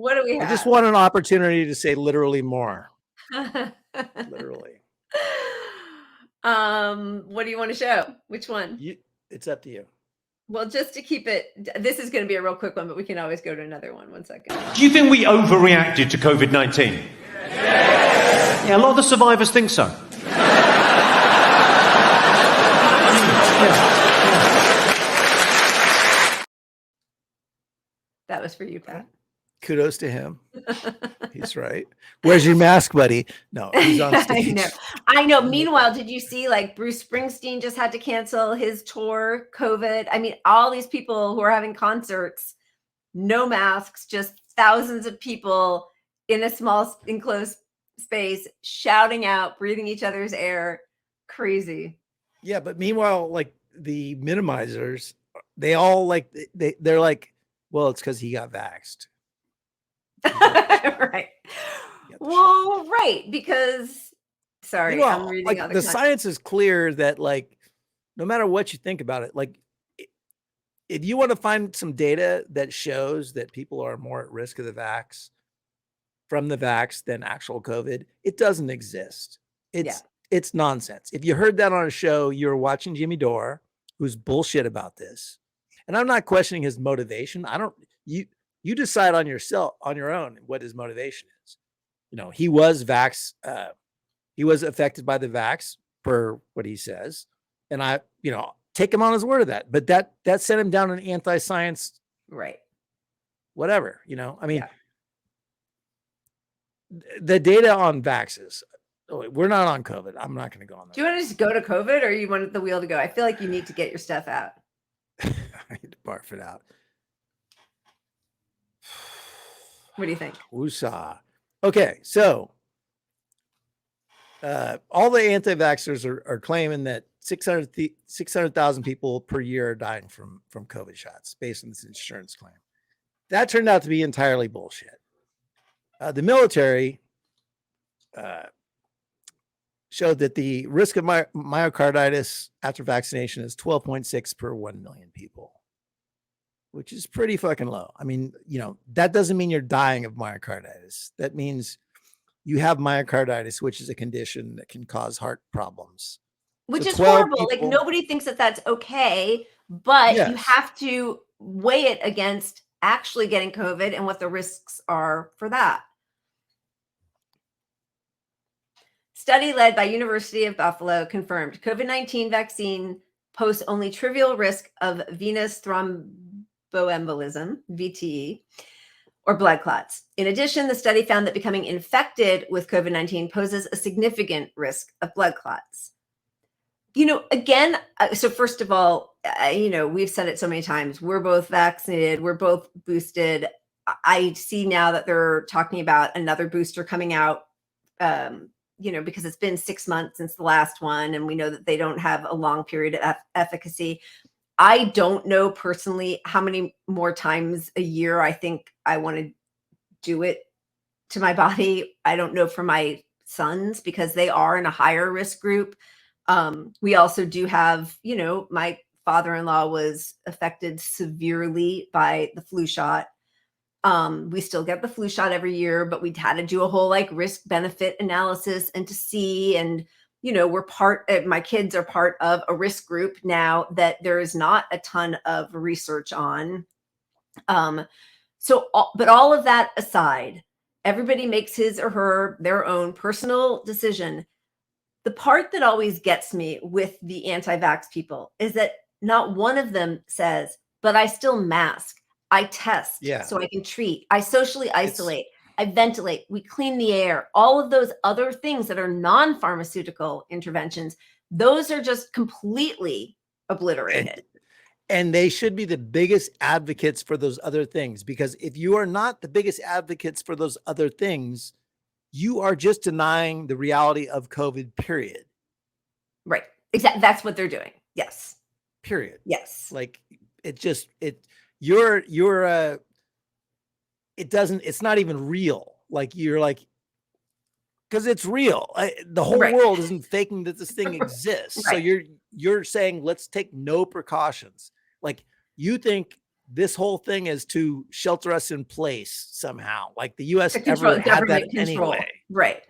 What do we have? I just want an opportunity to say literally more. Literally. What do you want to show? Which one? It's up to you. Well, just to keep it, this is going to be a real quick one, but we can always go to another one. 1 second. Do you think we overreacted to COVID-19? Yes. Yeah, a lot of the survivors think so. That was for you, Pat. Kudos to him. He's right. Where's your mask, buddy? No, he's on stage. I know. Meanwhile, did you see like Bruce Springsteen just had to cancel his tour, COVID? I mean, all these people who are having concerts, no masks, just thousands of people in a small enclosed space, shouting out, breathing each other's air. Crazy. Yeah, but meanwhile, like the minimizers, they all like, they're like, well, it's because he got vaxxed. Right. Well, right. Because, sorry, meanwhile, I'm reading like, the science is clear that like, no matter what you think about it, like if you want to find some data that shows that people are more at risk of the vax from the vax than actual COVID, it doesn't exist. It's nonsense. If you heard that on a show, you're watching Jimmy Dore, who's bullshit about this. And I'm not questioning his motivation. You decide on yourself, on your own, what his motivation is. You know, he was he was affected by the vax per what he says. And I, take him on his word of that. But that sent him down an anti-science, right? Whatever, I mean, the data on vaxes. We're not on COVID. I'm not going to go on that. Do you want to just go to COVID, or you want the wheel to go? I feel like you need to get your stuff out. I need to barf it out. What do you think? Woosah. Okay, so all the anti-vaxxers are claiming that 600,000 people per year are dying from COVID shots based on this insurance claim. That turned out to be entirely bullshit. The military showed that the risk of myocarditis after vaccination is 12.6 per 1 million people, which is pretty fucking low. I mean, that doesn't mean you're dying of myocarditis. That means you have myocarditis, which is a condition that can cause heart problems. Which is horrible. Like, nobody thinks that that's okay, but you have to weigh it against actually getting COVID and what the risks are for that. Study led by University of Buffalo confirmed COVID-19 vaccine pose only trivial risk of venous thromboembolism, VTE, or blood clots. In addition, the study found that becoming infected with COVID-19 poses a significant risk of blood clots. Again, so first of all, we've said it so many times, we're both vaccinated, we're both boosted. I see now that they're talking about another booster coming out, because it's been 6 months since the last one, and we know that they don't have a long period of efficacy. I don't know personally how many more times a year I think I want to do it to my body. I don't know for my sons because they are in a higher risk group. We also do have, my father-in-law was affected severely by the flu shot. We still get the flu shot every year, but we had to do a whole risk benefit analysis and to see, and my kids are part of a risk group now that there is not a ton of research on. But all of that aside, everybody makes his or their own personal decision. The part that always gets me with the anti-vax people is that not one of them says, but I still mask. I test so I can treat. I socially isolate. I ventilate. We clean the air. All of those other things that are non-pharmaceutical interventions, those are just completely obliterated. And they should be the biggest advocates for those other things, because if you are not the biggest advocates for those other things, you are just denying the reality of COVID, period. Right. Exactly. That's what they're doing. Yes. Period. Yes. It's not even real. Because it's real. The whole world isn't faking that this thing exists. So you're saying, let's take no precautions. You think this whole thing is to shelter us in place somehow. Like the US To control ever had that government control. anyway. Right.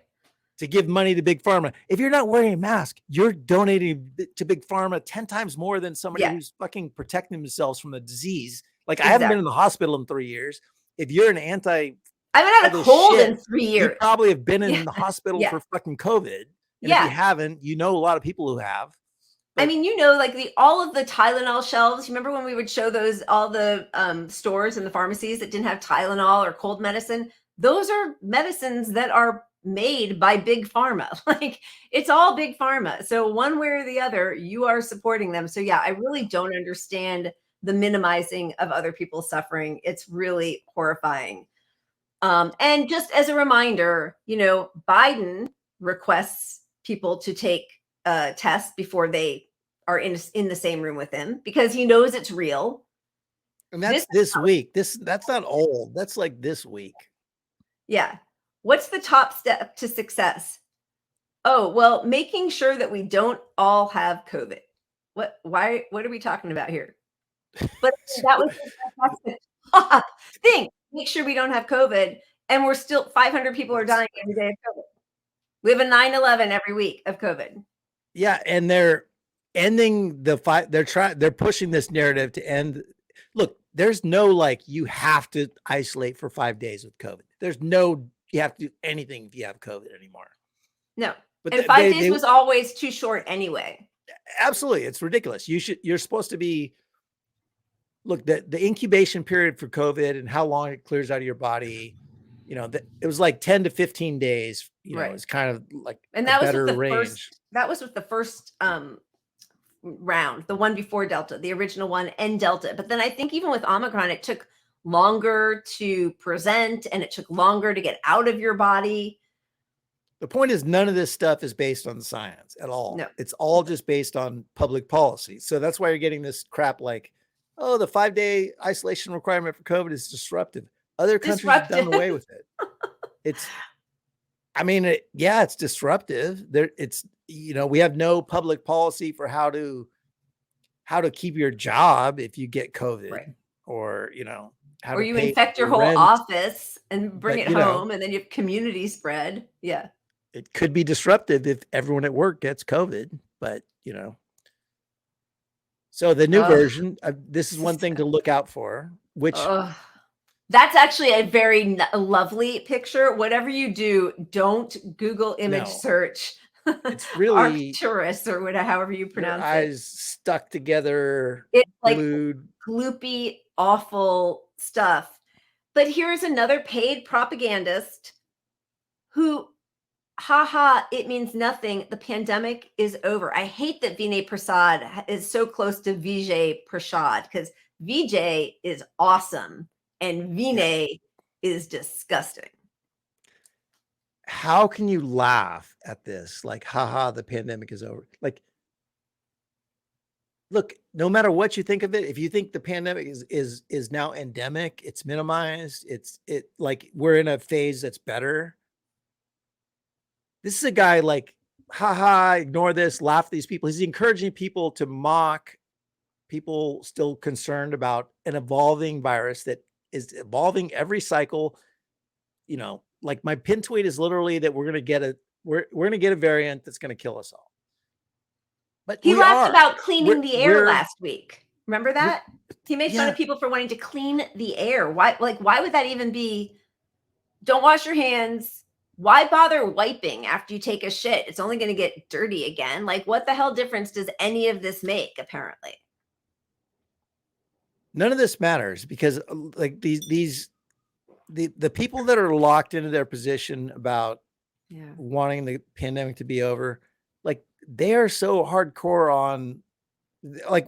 To give money to Big Pharma. If you're not wearing a mask, you're donating to Big Pharma 10 times more than somebody Yeah. who's fucking protecting themselves from a disease. Like I haven't been in the hospital in 3 years. If you're an I haven't had a cold in 3 years. you probably have been in Yeah. the hospital Yeah. for fucking COVID. And if Yeah. you haven't, you know a lot of people who have. I mean, you know, like all of the Tylenol shelves. You remember when we would show those, all the stores and the pharmacies that didn't have Tylenol or cold medicine? Those are medicines that are made by Big Pharma. Like it's all Big Pharma. So one way or the other, you are supporting them. So yeah, I really don't understand the minimizing of other people's suffering. It's really horrifying. And just as a reminder, you know, Biden requests people to take a test before they are in the same room with him because he knows it's real. And that's this week. That's not old. That's like this week. Yeah. What's the top step to success? Oh, well, making sure that we don't all have COVID. What are we talking about here? But that was the top thing. Make sure we don't have COVID. And we're still 500 people are dying every day of COVID. We have a 9/11 every week of COVID. Yeah, and they're ending the fight. They're pushing this narrative to end. Look, there's no like you have to isolate for 5 days with COVID. There's no you have to do anything if you have COVID anymore. No. But and 5 days was always too short anyway. Absolutely. It's ridiculous. You're supposed to be look, the incubation period for COVID and how long it clears out of your body, you know, it was like 10 to 15 days, you know, it's kind of like and that was better with the range. That was with the first round, the one before Delta, the original one and Delta. But then I think even with Omicron, it took longer to present and it took longer to get out of your body. The point is none of this stuff is based on science at all. No. It's all just based on public policy. So that's why you're getting this crap like, oh, the 5-day isolation requirement for COVID is disruptive. Other countries have done away with it. It's disruptive. It's, you know, we have no public policy for how to keep your job if you get COVID, or, you know, or you infect your whole office and bring it home, and then you have community spread. Yeah. It could be disruptive if everyone at work gets COVID, but you know. So the new version, this is one thing to look out for, which that's actually a very lovely picture. Whatever you do, don't Google image search. It's really Arcturus or whatever, however you pronounce it. Eyes stuck together. It's like glued. Gloopy, awful stuff. But here's another paid propagandist who, haha, it means nothing. The pandemic is over. I hate that Vinay Prasad is so close to Vijay Prashad because Vijay is awesome and Vinay is disgusting. How can you laugh at this? Like, haha, the pandemic is over. Like, look, no matter what you think of it, if you think the pandemic is now endemic, it's minimized, it like we're in a phase that's better. This is a guy like, haha, ignore this, laugh at these people. He's encouraging people to mock people still concerned about an evolving virus that is evolving every cycle. You know, like my pin tweet is literally that we're going to get a variant that's going to kill us all. But he laughed about cleaning the air last week. Remember that? He made fun of people for wanting to clean the air. Why would that even be? Don't wash your hands. Why bother wiping after you take a shit? It's only going to get dirty again. Like, what the hell difference does any of this make, apparently? None of this matters because like the people that are locked into their position about wanting the pandemic to be over, like they are so hardcore on, like,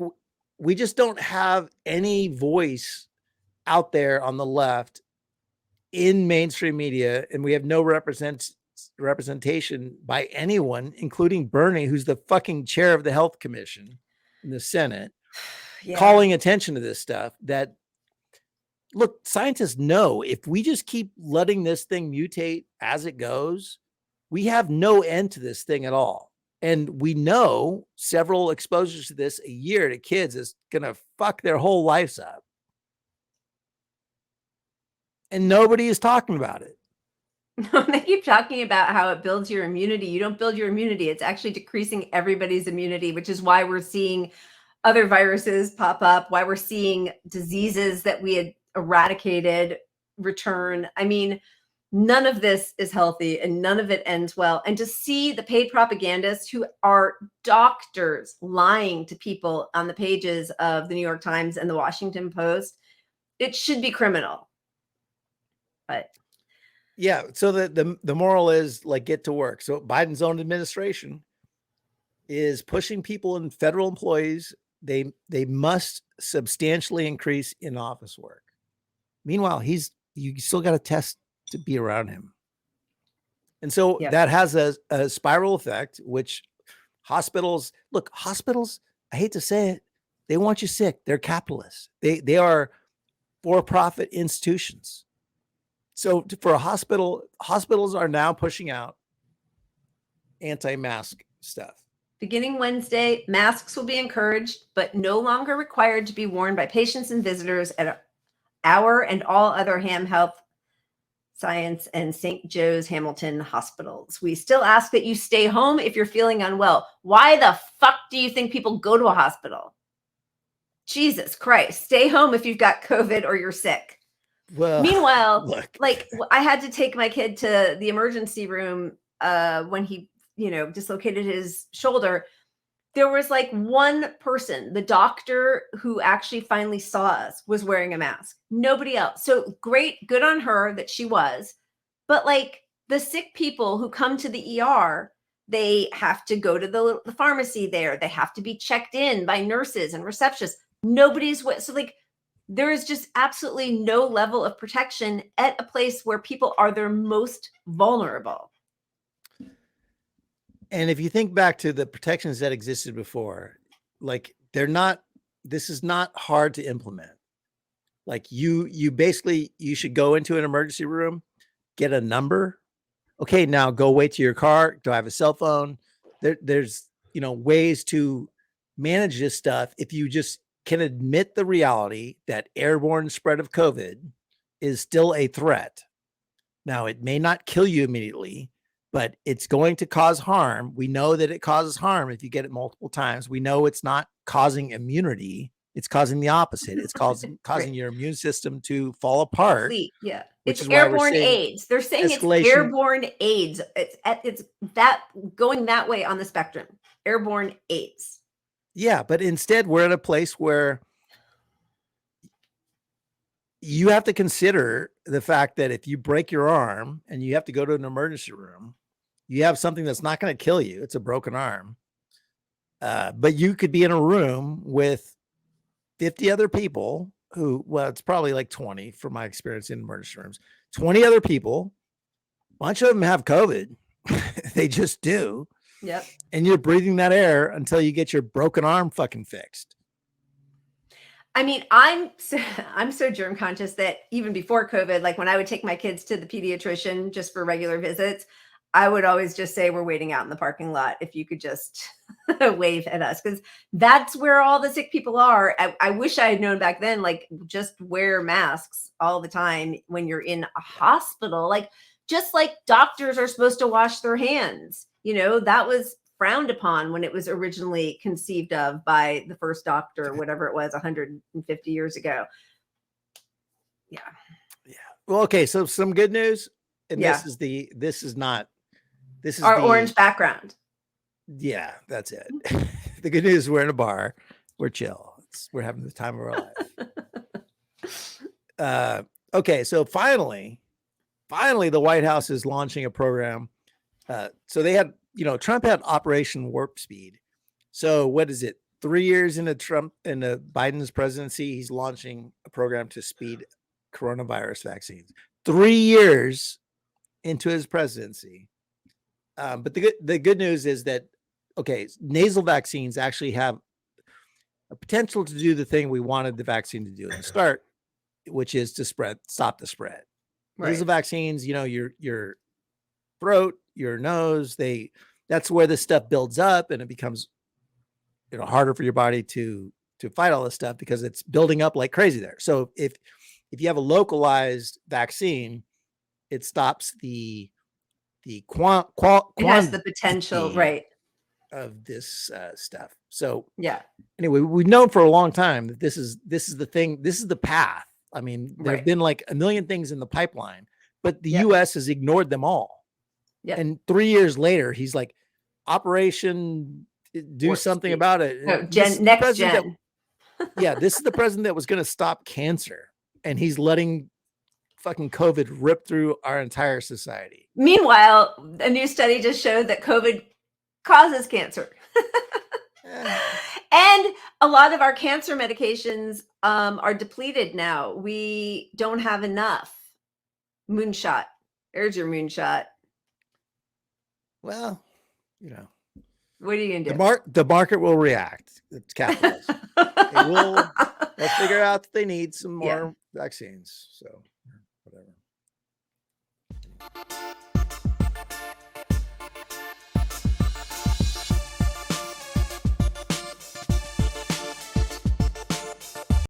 we just don't have any voice out there on the left in mainstream media, and we have no representation by anyone, including Bernie, who's the fucking chair of the Health Commission in the Senate, calling attention to this stuff. That, look, scientists know if we just keep letting this thing mutate as it goes, we have no end to this thing at all. And we know several exposures to this a year to kids is going to fuck their whole lives up. and nobody is talking about it. They keep talking about how it builds your immunity. You don't build your immunity. It's actually decreasing everybody's immunity, which is why we're seeing other viruses pop up, why we're seeing diseases that we had eradicated return. I mean, none of this is healthy and none of it ends well. And to see the paid propagandists who are doctors lying to people on the pages of the New York Times and the Washington Post, it should be criminal. But yeah, so the moral is like, get to work. So Biden's own administration is pushing people and federal employees. They must substantially increase in office work. Meanwhile, you still got to test to be around him. And so that has a spiral effect, which hospitals, I hate to say it, they want you sick. They're capitalists. They are for-profit institutions. So for a hospital, hospitals are now pushing out anti-mask stuff. Beginning Wednesday, masks will be encouraged, but no longer required to be worn by patients and visitors at our and all other Ham Health Science and St. Joe's Hamilton hospitals. We still ask that you stay home if you're feeling unwell. Why the fuck do you think people go to a hospital? Jesus Christ. Stay home if you've got COVID or you're sick. Well, meanwhile, look. like I had to take my kid to the emergency room when he, dislocated his shoulder. There was like one person, the doctor who actually finally saw us, was wearing a mask. Nobody else. So great, good on her that she was. But like the sick people who come to the ER, they have to go to the pharmacy there. They have to be checked in by nurses and receptionists. Nobody's so like there is just absolutely no level of protection at a place where people are their most vulnerable. And if you think back to the protections that existed before, like this is not hard to implement. Like you should go into an emergency room, get a number. Okay, now go wait to your car. Do I have a cell phone? There's ways to manage this stuff. If you just can admit the reality that airborne spread of COVID is still a threat. Now, it may not kill you immediately, but it's going to cause harm. We know that it causes harm if you get it multiple times. We know it's not causing immunity. It's causing the opposite. It's causing your immune system to fall apart. Yeah. Which it's is why airborne we're saying AIDS. They're saying escalation. It's airborne AIDS. It's that going that way on the spectrum. Airborne AIDS. Yeah, but instead we're in a place where you have to consider the fact that if you break your arm and you have to go to an emergency room, you have something that's not going to kill you. It's a broken arm. But you could be in a room with 50 other people who, well, it's probably like 20 from my experience in emergency rooms, 20 other people, a bunch of them have COVID. They just do. Yep. And you're breathing that air until you get your broken arm fucking fixed. I mean, I'm so germ conscious that even before COVID, like when I would take my kids to the pediatrician just for regular visits, I would always just say, we're waiting out in the parking lot. If you could just wave at us, because that's where all the sick people are. I wish I had known back then, like just wear masks all the time when you're in a hospital, like just like doctors are supposed to wash their hands. That was frowned upon when it was originally conceived of by the first doctor, whatever it was, 150 years ago. Yeah. Well, okay. So some good news. And this is our orange background. Yeah, that's it. The good news, we're in a bar. We're chill. We're having the time of our life. Okay. So finally, the White House is launching a program. So they had, Trump had Operation Warp Speed. So what is it? 3 years into Biden's presidency, he's launching a program to speed coronavirus vaccines. 3 years into his presidency. But the good news is that, okay, nasal vaccines actually have a potential to do the thing we wanted the vaccine to do in the start, which is to stop the spread. Right. Nasal vaccines, your throat, your nose, that's where this stuff builds up and it becomes, harder for your body to fight all this stuff because it's building up like crazy there. So if if you have a localized vaccine, it stops the It has the potential, quantity right? of this stuff. So Yeah. anyway, we've known for a long time that this is the thing. This is the path. I mean, there have Right. been like a million things in the pipeline, but the Yep. U.S. has ignored them all. Yep. And 3 years later, he's like, Operation do Warp something speed. about it. No, This is the next president gen. yeah, this is the president that was going to stop cancer, and he's letting fucking COVID rip through our entire society. Meanwhile, a new study just showed that COVID causes cancer. And a lot of our cancer medications are depleted now. We don't have enough. Moonshot. There's your moonshot. Well, you know, What are you gonna do? the market will react. It's capitalism. They'll figure out that they need some more vaccines. So whatever.